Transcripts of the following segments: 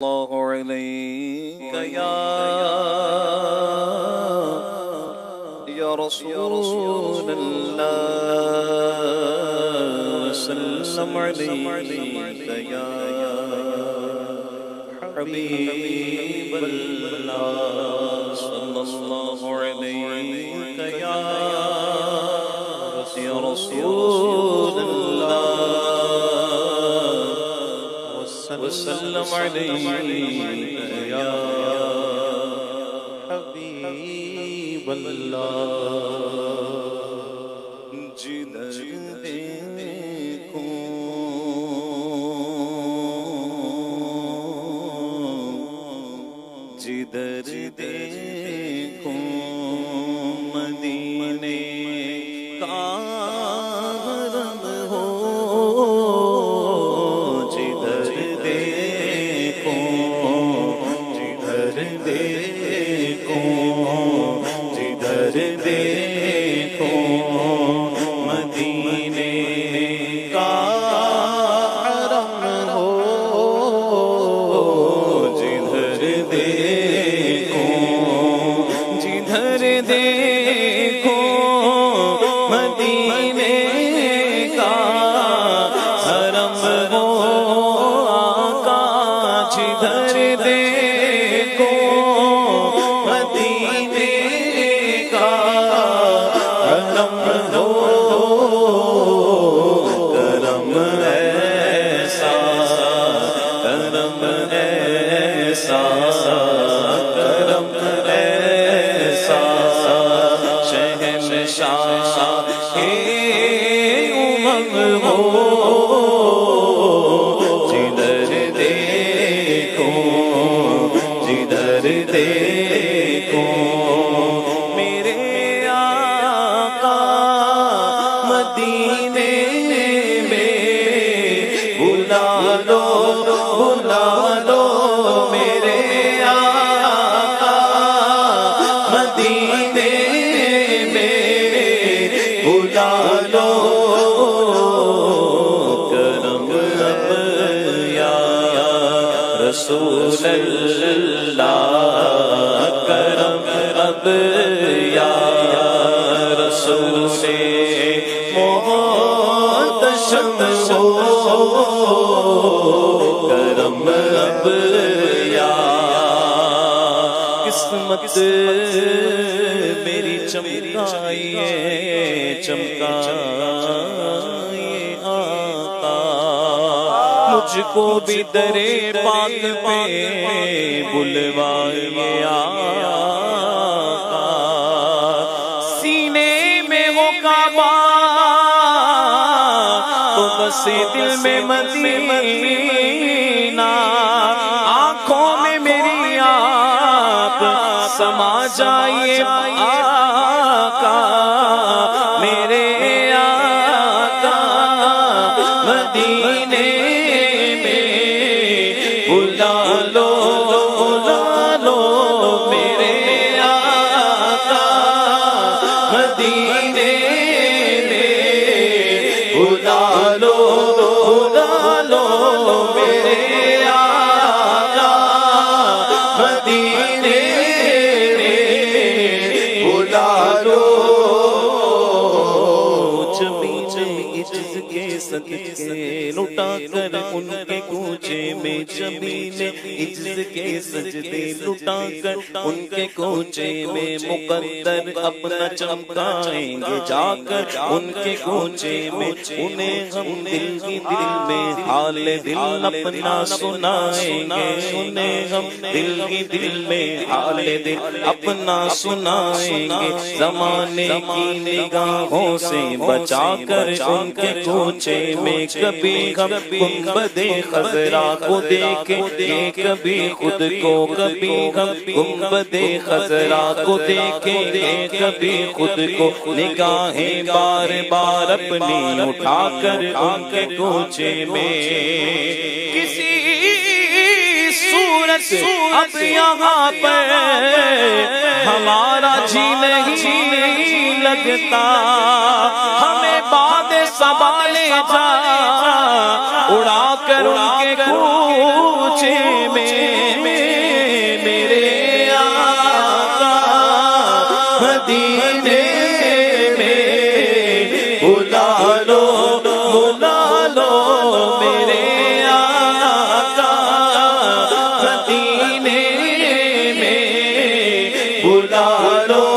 الله عليك يا رسول الله وسلم عليك يا حبيب الله صلى الله عليك يا رسول الله وسلم عليك يا حبيب الله جدر دیکھوں جدر دیکھوں مدینے کا حرم ہو جدر دیکھوں جدر دیکھوں جدر دیکھوں مدینے کا حرم ہو جدھر دیکھوں جدھر دیکھوں مدینے کا حرم ہو آقا جدھر دیکھوں مدینے کا حرم ہو کرم ایسا کرم ایسا کرم ایسا شہنشاہ امم ہو جدھر دیکھوں جدھر دیکھوں میرے آقا مدینے میں بلا لو میرے آقا مدینے میں بلا لو کرم اب یا رسول اللہ کرم اب یا رسول محتشم ہو کرم اب یا قسمت میری چمکائیے چمکائیے آقا مجھ کو بھی درے پاک پہ بلوائیے آقا سینے میں ہو کعبہ تو بس دل میں مدینہ آنکھوں میں میری آپ سما جائیے آقا میرے آقا مدینے میں بلا لو میرے آقا مدینے میں بلا لو میرے آقا مدینے میں بلا لو عجز کے صدقے لٹا کر ان کے کوچے میں جمیل عجز کے سجدے لٹا کر ان کے کوچے میں مقدر اپنا چمکائیں گے جا کر ان کے کوچے میں انہیں ہم دل کی دل میں حال دل اپنا سنائیں گے انہیں ہم دل کی دل میں حال دل اپنا سنائیں گے زمانے کی نگاہوں سے بچا کر ان کے کوچے میں کبھی ہم گنبد خضرا کو دیکھیں گے کبھی خود کو کبھی ہم گنبد خضرا کو دیکھیں گے کبھی خود کو نگاہیں بار بار اپنی اٹھا کر ان کے کوچے میں کسی صورت اب یہاں پر ہمارا جی نہیں لگتا، ہمیں باد صبا لے جا اڑا کر ان کے کوچے میں، میرے آقا مدینے میں بلا لو میرے آقا مدینے میں بلا لو۔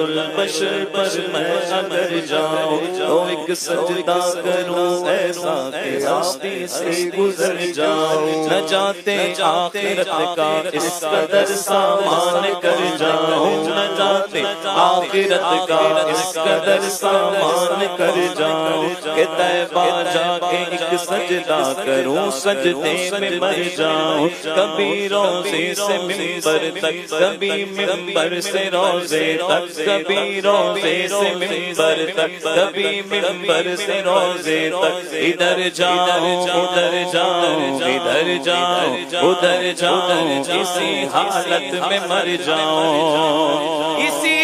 البشر پر میں اگر جاؤں تو ایک سجدہ کروں ایسا کہ راستے سے گزر جاؤں، نجاتے آخرت کا اس قدر سامان کر جاؤں، نجاتے آخرت کا اس قدر سامان کر جاؤں کہ طیبہ جا کے ایک سجدہ کروں سجدے میں مر جاؤں، کبھی روزے سے ممبر تک، کبھی ممبر سے روزے تک، کبھی روزے سے ممبر تک، کبھی ممبر سے روزے تک، ادھر جاؤں ادھر جاؤں ادھر جاؤں ادھر جاؤں، اسی حالت میں مر جاؤں، اسی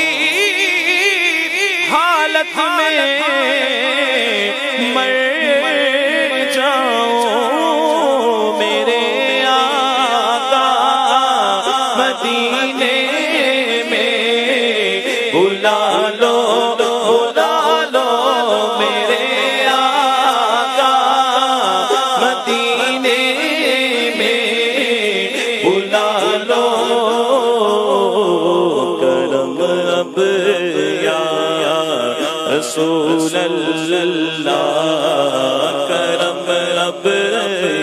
حالت میں مر جاؤں، میرے آقا مدینے بلا لو میرے آقا مدینے میں بلا لو، کرم اب یا رسول اللہ، کرم اب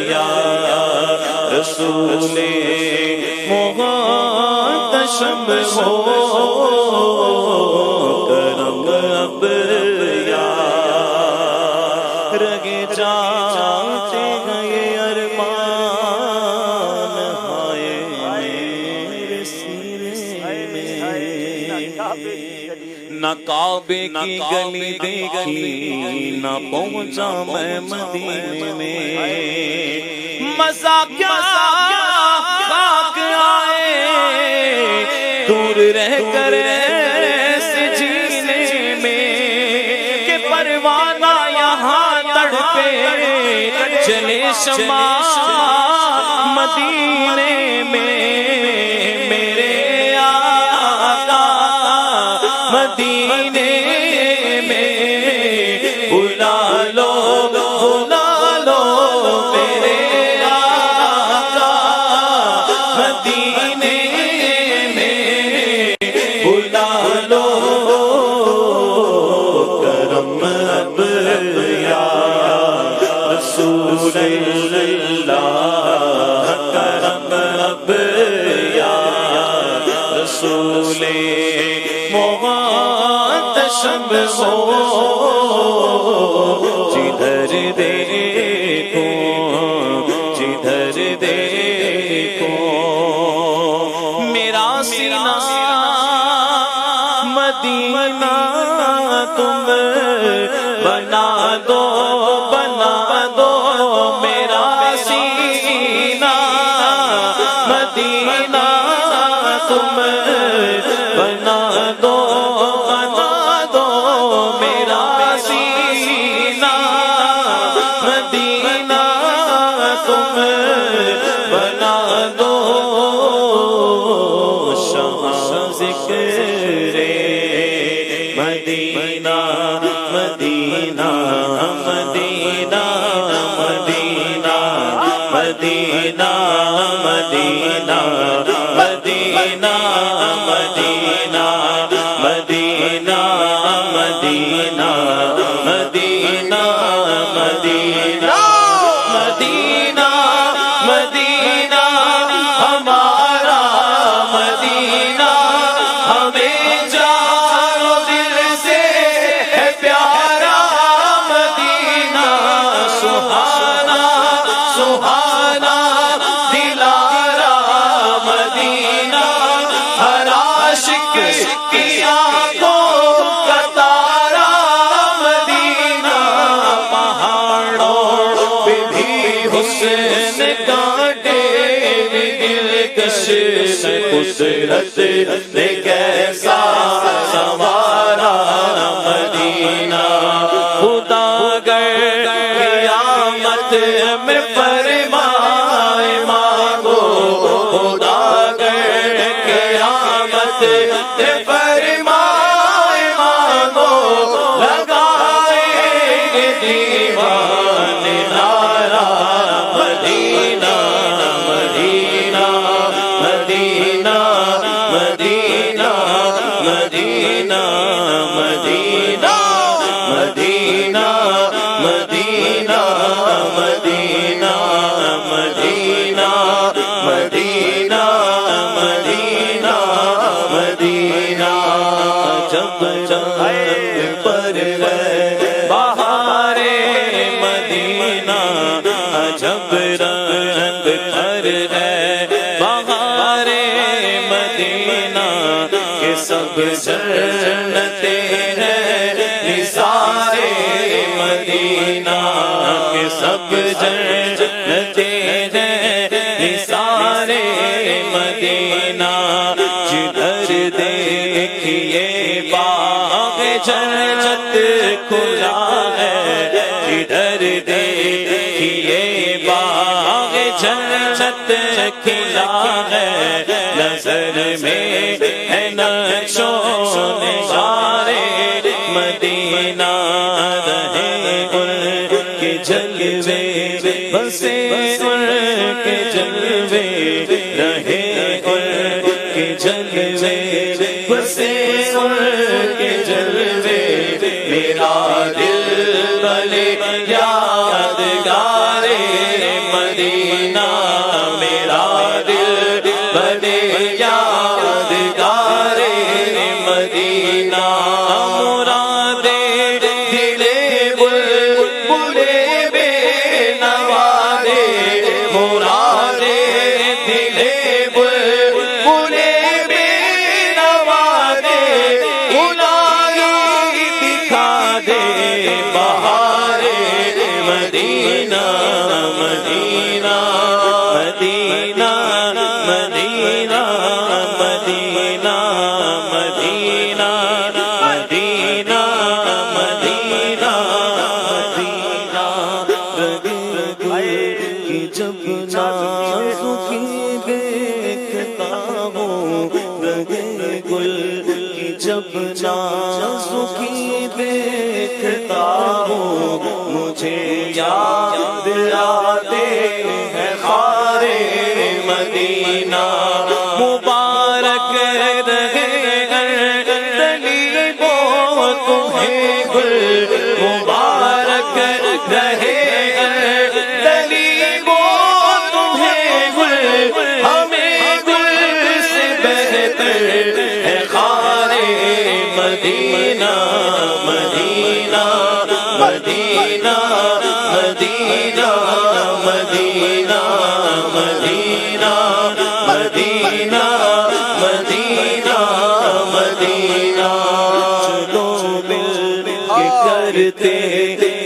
یا رسول محتشم ہو، کرم اب یا رگ جاتے ہیں یہ ارمان ہائے میرے سینے میں، نہ کعبے کی گلی دیکھی نہ پہنچا میں مدینے میں، مزہ کیا خاک آئے دور رہ کر ایسے جینے میں، کہ پروانہ یہاں تڑپے چلے شمع مدینے میں، میرے آقا مدینے میں بلا لو میرے آقا مدینے میں بلا لو، کرم اب یا رسول اللہ، کرم اب یا رسول محتشم ہو، جدھر دیکھو جدھر دیکھو میرا سینہ مدینہ تم بنا دو میرا سینہ مدینہ تم بنا دو میرا سینہ مدینہ تم بنا دو، شاہ ذکر مدینہ مدینہ مدینہ مدینہ مدینہ مدینہ مدینہ مدینہ مدینہ مدینہ مدینہ مدینہ مدینہ مدینہ ہمارا مدینہ، ہمیں جانو دل سے ہے پیارا مدینہ، سہانا سہانا دلارا مدینہ، ہر عاشق کی آنکھوں کا تارا مدینہ، پہاڑوں حسن کاٹے دلکش قدرت نے کیسا سنوارا مدینہ خدا گر قیامت میں فرمائے مانگو خدا گر قیامت میں فرمائے مانگو لگائیں گے دیوان نعرہ مدینہ مدینہ مدینہ مدینہ مدینہ مدینہ مدینہ مدینہ مدینہ مدینہ مدینہ مدینہ مدینہ جب رنگ پر ہے بہار مدینہ جب رنگ پر ہے بہار مدینہ کہ سب جنتیں ہیں نثار مدینہ کہ سب جنتیں ہیں نثار مدینہ جدھر دیکھیے باغ جنت کھلا ہے جدھر دیکھیے باغ جنت کھلا ہے نظر میں ہے نقش و نگار مدینہ رہے ان کے جلوے بسے ان کے جلوے رہے ان کے جلوے بسے ان کے جلوے میرا دل بلے یادگار مدینہ میرا دل بلے یادگار مدینہ مراد دل بلبلے بے نوارے مراد دل بلبلے بے نوارے الہی دکھا دے بہار مدینہ مدینہ مدینہ مدینہ مدینہ مدینہ مدینہ مدینہ مدینہ کی جب نازوں کی دیکھتا ہوں رہے گل کی جب نازوں کی دیکھتا ہوں مجھے یاد آتے ہیں خار مدینہ مبارک رہے دلیل وہ تمہیں گل مبارک رہے دلیل وہ تمہیں گل ہمیں گل سے بہتر ہے خار مدینہ مدینہ مدینہ مدینہ مدینہ مدینہ مدینہ مدینہ مدینہ چلو مل کے کرتے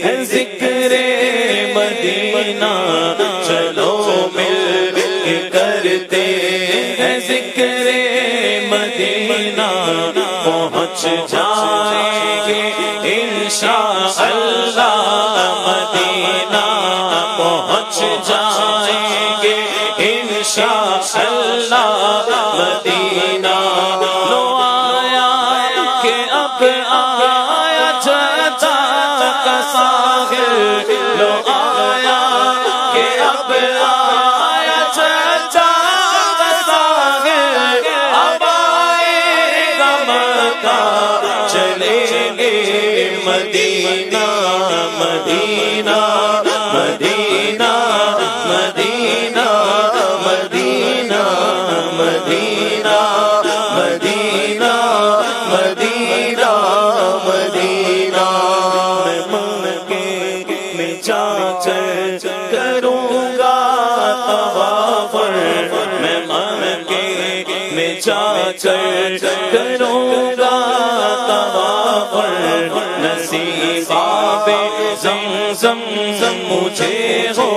ہیں ذکر مدینہ چلو مل کے کرتے ہیں ذکر مدینہ پہنچ جائیں گے انشاءاللہ مدینہ پہنچ جائیں گے انشاءاللہ مدینہ لو آیا کہ اب آیا چچا کا ساغر لو آیا کہ اب آیا چچا کا ساغر اب آئے گا مکہ چلیں گے مدینہ مدینہ مدینہ مدینہ مدینہ مدینہ مدینہ مدینہ مدینہ میں مکے میں جا کر کروں گا طواف میں مکے میں جا کر کروں گا طواف نصیب آب زمزم مجھے ہو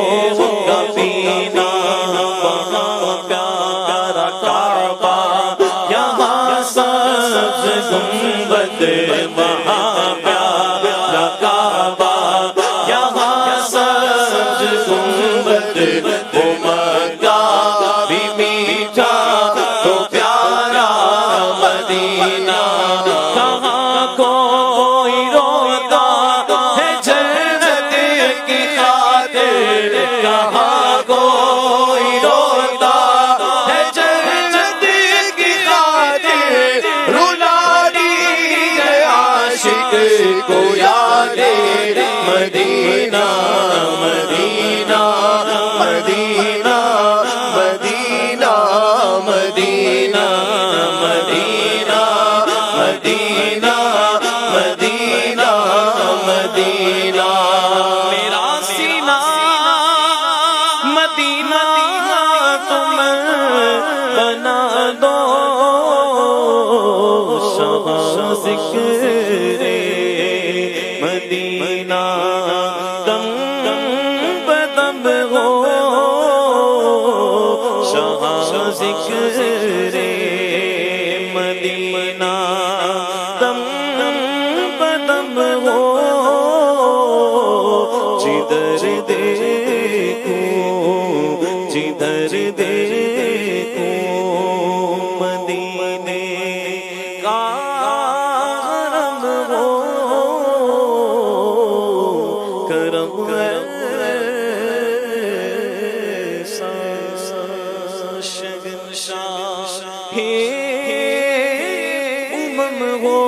کبھی نہ وہاں پیارا کعبہ، یہاں سبز گنبد وہاں پیارا کعبہ، یہاں سبز گنبد وہ مکہ بھی میٹھا تو پیارا مدینہ، کہاں کوئی روتا ہے جنت کی خاطر، کہاں کوئی روتا ہے جنت کی خاطر، رلا دی ہے عاشق کو یاد مدینہ مدینہ مدینہ مدینہ مدینہ مدینہ مدینہ مدینہ مدینہ، میرا سینہ مدینہ تم بنا دو، شاہ ذکر مدینہ دم بدم ہو، شاہ ذکر مدینہ دم بدم ہو، جدھر دیکھوں جدھر دیکھوں مدینے کا کرم ہو، کرم ایسا شہنشاہ ہے امم ہو،